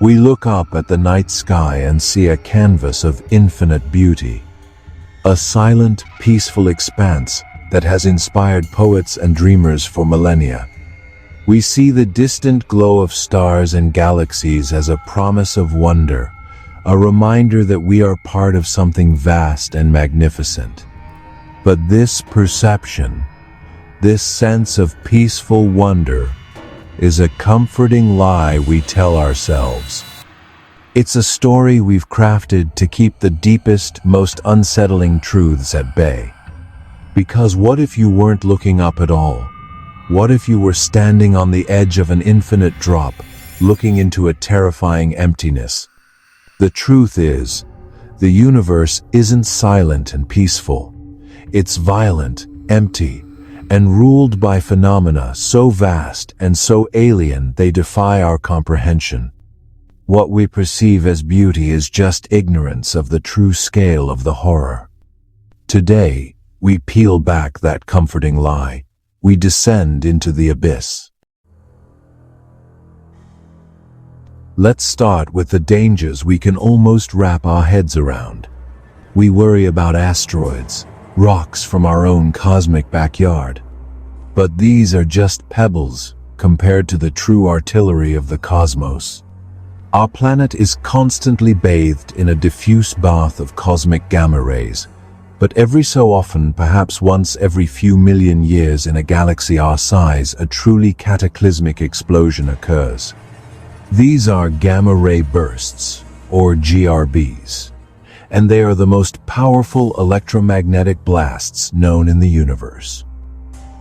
We look up at the night sky and see a canvas of infinite beauty, a silent, peaceful expanse that has inspired poets and dreamers for millennia. We see the distant glow of stars and galaxies as a promise of wonder, a reminder that we are part of something vast and magnificent. But this perception, this sense of peaceful wonder, is a comforting lie we tell ourselves. It's a story we've crafted to keep the deepest, most unsettling truths at bay. Because what if you weren't looking up at all? What if you were standing on the edge of an infinite drop, looking into a terrifying emptiness? The truth is, the universe isn't silent and peaceful. It's violent, empty, and ruled by phenomena so vast and so alien they defy our comprehension. What we perceive as beauty is just ignorance of the true scale of the horror. Today, we peel back that comforting lie. We descend into the abyss. Let's start with the dangers we can almost wrap our heads around. We worry about asteroids, rocks from our own cosmic backyard. But these are just pebbles compared to the true artillery of the cosmos. Our planet is constantly bathed in a diffuse bath of cosmic gamma rays, but every so often, perhaps once every few million years in a galaxy our size, a truly cataclysmic explosion occurs. These are gamma ray bursts, or GRBs, and they are the most powerful electromagnetic blasts known in the universe.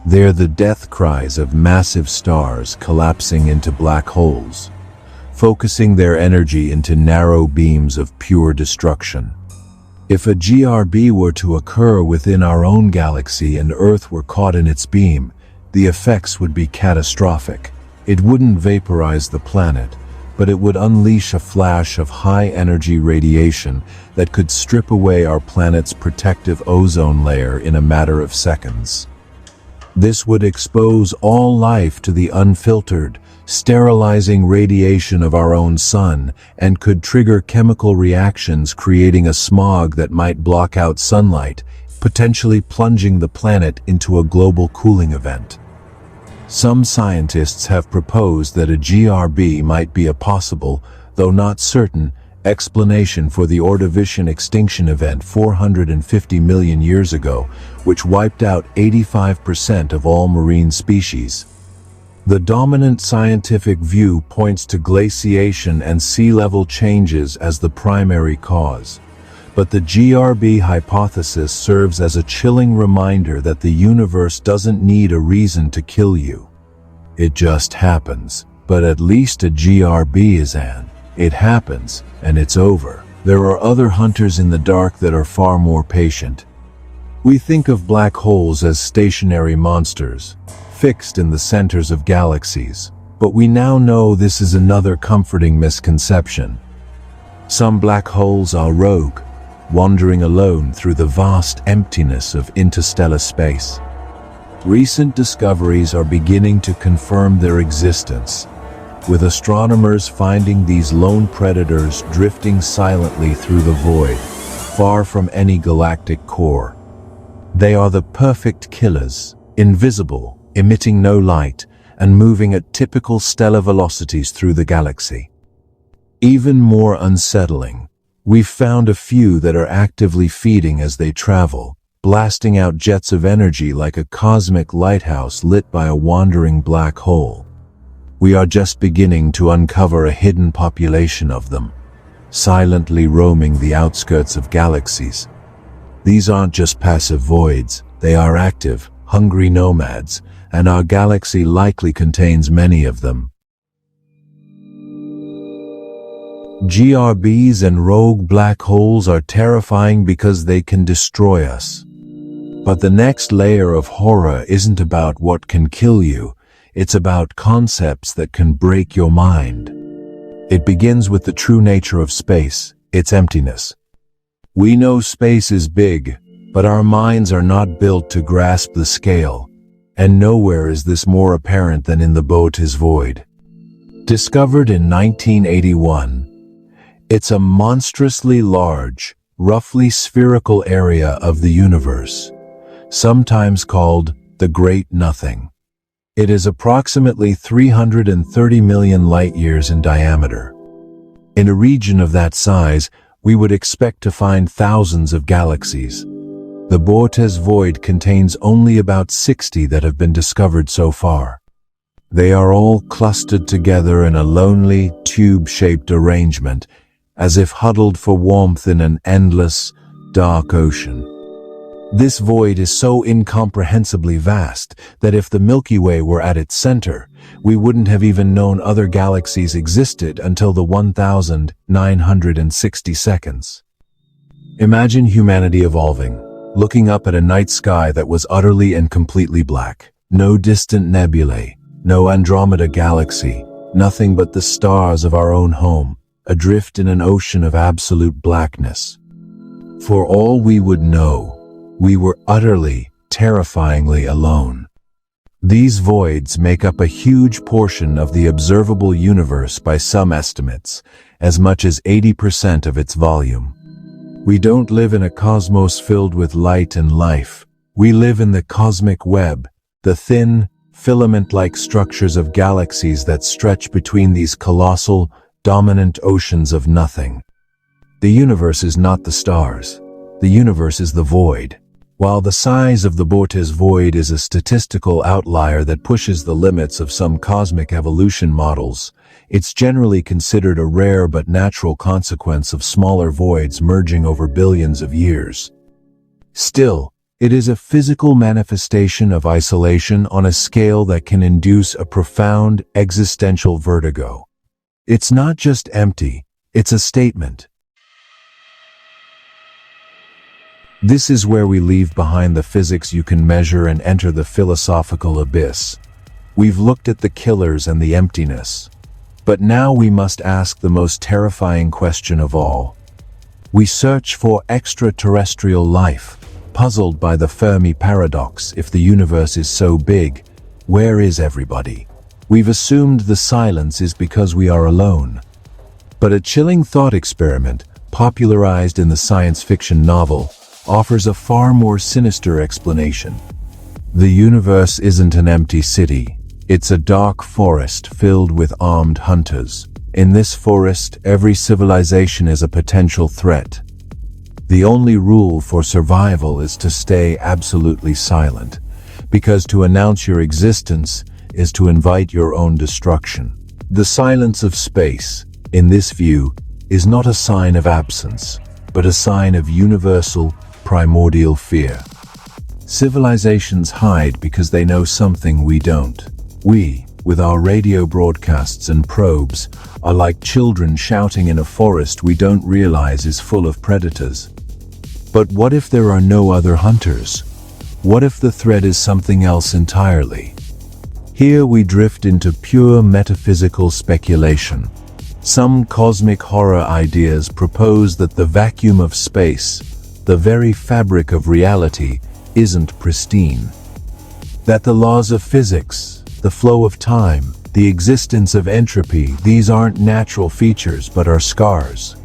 They're the death cries of massive stars collapsing into black holes, focusing their energy into narrow beams of pure destruction. If a GRB were to occur within our own galaxy and Earth were caught in its beam, the effects would be catastrophic. It wouldn't vaporize the planet, but it would unleash a flash of high-energy radiation that could strip away our planet's protective ozone layer in a matter of seconds. This would expose all life to the unfiltered, sterilizing radiation of our own sun and could trigger chemical reactions, creating a smog that might block out sunlight, potentially plunging the planet into a global cooling event. Some scientists have proposed that a GRB might be a possible, though not certain, explanation for the Ordovician extinction event 450 million years ago, which wiped out 85% of all marine species. The dominant scientific view points to glaciation and sea level changes as the primary cause. But the GRB hypothesis serves as a chilling reminder that the universe doesn't need a reason to kill you. It just happens. But at least a GRB is it happens, and it's over. There are other hunters in the dark that are far more patient. We think of black holes as stationary monsters, fixed in the centers of galaxies, but we now know this is another comforting misconception. Some black holes are rogue, wandering alone through the vast emptiness of interstellar space. Recent discoveries are beginning to confirm their existence, with astronomers finding these lone predators drifting silently through the void, far from any galactic core. They are the perfect killers, invisible, emitting no light, and moving at typical stellar velocities through the galaxy. Even more unsettling, we've found a few that are actively feeding as they travel, blasting out jets of energy like a cosmic lighthouse lit by a wandering black hole. We are just beginning to uncover a hidden population of them, silently roaming the outskirts of galaxies. These aren't just passive voids, they are active, hungry nomads, and our galaxy likely contains many of them. GRBs and rogue black holes are terrifying because they can destroy us. But the next layer of horror isn't about what can kill you, it's about concepts that can break your mind. It begins with the true nature of space, its emptiness. We know space is big, but our minds are not built to grasp the scale, and nowhere is this more apparent than in the boat is void. Discovered in 1981, it's a monstrously large, roughly spherical area of the universe, sometimes called the Great Nothing. It is approximately 330 million light-years in diameter. In a region of that size, we would expect to find thousands of galaxies. The Bortes void contains only about 60 that have been discovered so far. They are all clustered together in a lonely, tube-shaped arrangement, as if huddled for warmth in an endless, dark ocean. This void is so incomprehensibly vast that if the Milky Way were at its center, we wouldn't have even known other galaxies existed until the 1960 seconds. Imagine humanity evolving, looking up at a night sky that was utterly and completely black. No distant nebulae, no Andromeda galaxy, nothing but the stars of our own home, adrift in an ocean of absolute blackness. For all we would know, we were utterly, terrifyingly alone. These voids make up a huge portion of the observable universe by some estimates, as much as 80% of its volume. We don't live in a cosmos filled with light and life. We live in the cosmic web, the thin, filament-like structures of galaxies that stretch between these colossal, dominant oceans of nothing. The universe is not the stars. The universe is the void. While the size of the Bortes void is a statistical outlier that pushes the limits of some cosmic evolution models, it's generally considered a rare but natural consequence of smaller voids merging over billions of years. Still, it is a physical manifestation of isolation on a scale that can induce a profound existential vertigo. It's not just empty, it's a statement. This is where we leave behind the physics you can measure and enter the philosophical abyss. We've looked at the killers and the emptiness. But now we must ask the most terrifying question of all. We search for extraterrestrial life, puzzled by the Fermi paradox. If the universe is so big, where is everybody? We've assumed the silence is because we are alone. But a chilling thought experiment, popularized in the science fiction novel, offers a far more sinister explanation. The universe isn't an empty city. It's a dark forest filled with armed hunters. In this forest, every civilization is a potential threat. The only rule for survival is to stay absolutely silent, because to announce your existence is to invite your own destruction. The silence of space, in this view, is not a sign of absence, but a sign of universal, primordial fear. Civilizations hide because they know something we don't. We, with our radio broadcasts and probes, are like children shouting in a forest we don't realize is full of predators. But what if there are no other hunters? What if the threat is something else entirely? Here we drift into pure metaphysical speculation. Some cosmic horror ideas propose that the vacuum of space, the very fabric of reality, isn't pristine. That the laws of physics, the flow of time, the existence of entropy, these aren't natural features but are scars.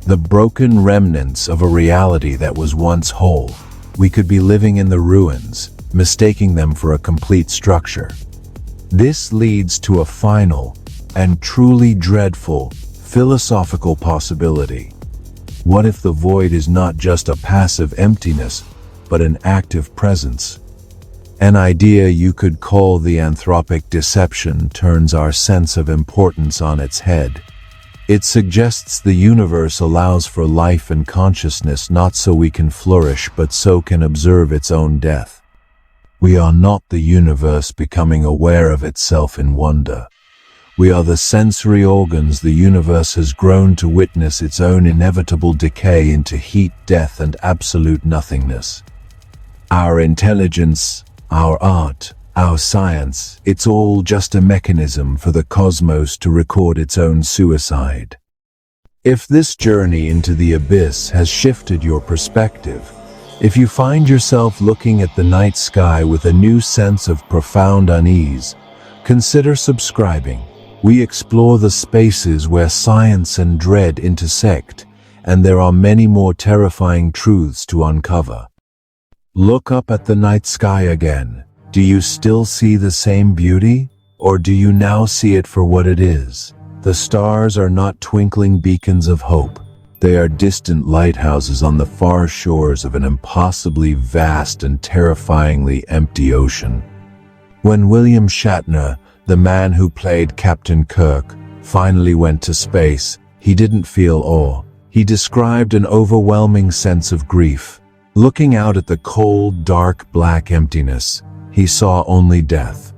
The broken remnants of a reality that was once whole. We could be living in the ruins, mistaking them for a complete structure. This leads to a final and truly dreadful philosophical possibility. What if the void is not just a passive emptiness, but an active presence? An idea you could call the anthropic deception turns our sense of importance on its head. It suggests the universe allows for life and consciousness not so we can flourish but so can observe its own death. We are not the universe becoming aware of itself in wonder. We are the sensory organs the universe has grown to witness its own inevitable decay into heat, death, and absolute nothingness. Our intelligence, our art, our science, it's all just a mechanism for the cosmos to record its own suicide. If this journey into the abyss has shifted your perspective, if you find yourself looking at the night sky with a new sense of profound unease, consider subscribing. We explore the spaces where science and dread intersect, and there are many more terrifying truths to uncover. Look up at the night sky again. Do you still see the same beauty? Or do you now see it for what it is? The stars are not twinkling beacons of hope. They are distant lighthouses on the far shores of an impossibly vast and terrifyingly empty ocean. When William Shatner, the man who played Captain Kirk, finally went to space, he didn't feel awe. He described an overwhelming sense of grief. Looking out at the cold, dark, black emptiness, he saw only death.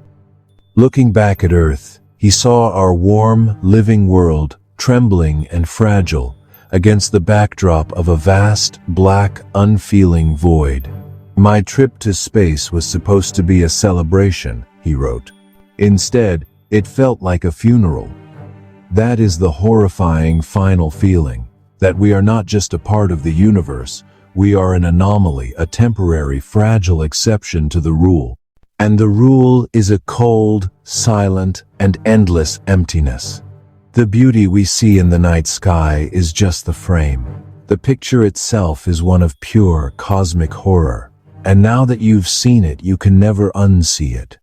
Looking back at Earth, he saw our warm, living world, trembling and fragile, against the backdrop of a vast, black, unfeeling void. My trip to space was supposed to be a celebration, he wrote. Instead, it felt like a funeral. That is the horrifying final feeling, that we are not just a part of the universe, we are an anomaly, a temporary, fragile exception to the rule. And the rule is a cold, silent, and endless emptiness. The beauty we see in the night sky is just the frame. The picture itself is one of pure, cosmic horror. And now that you've seen it, you can never unsee it.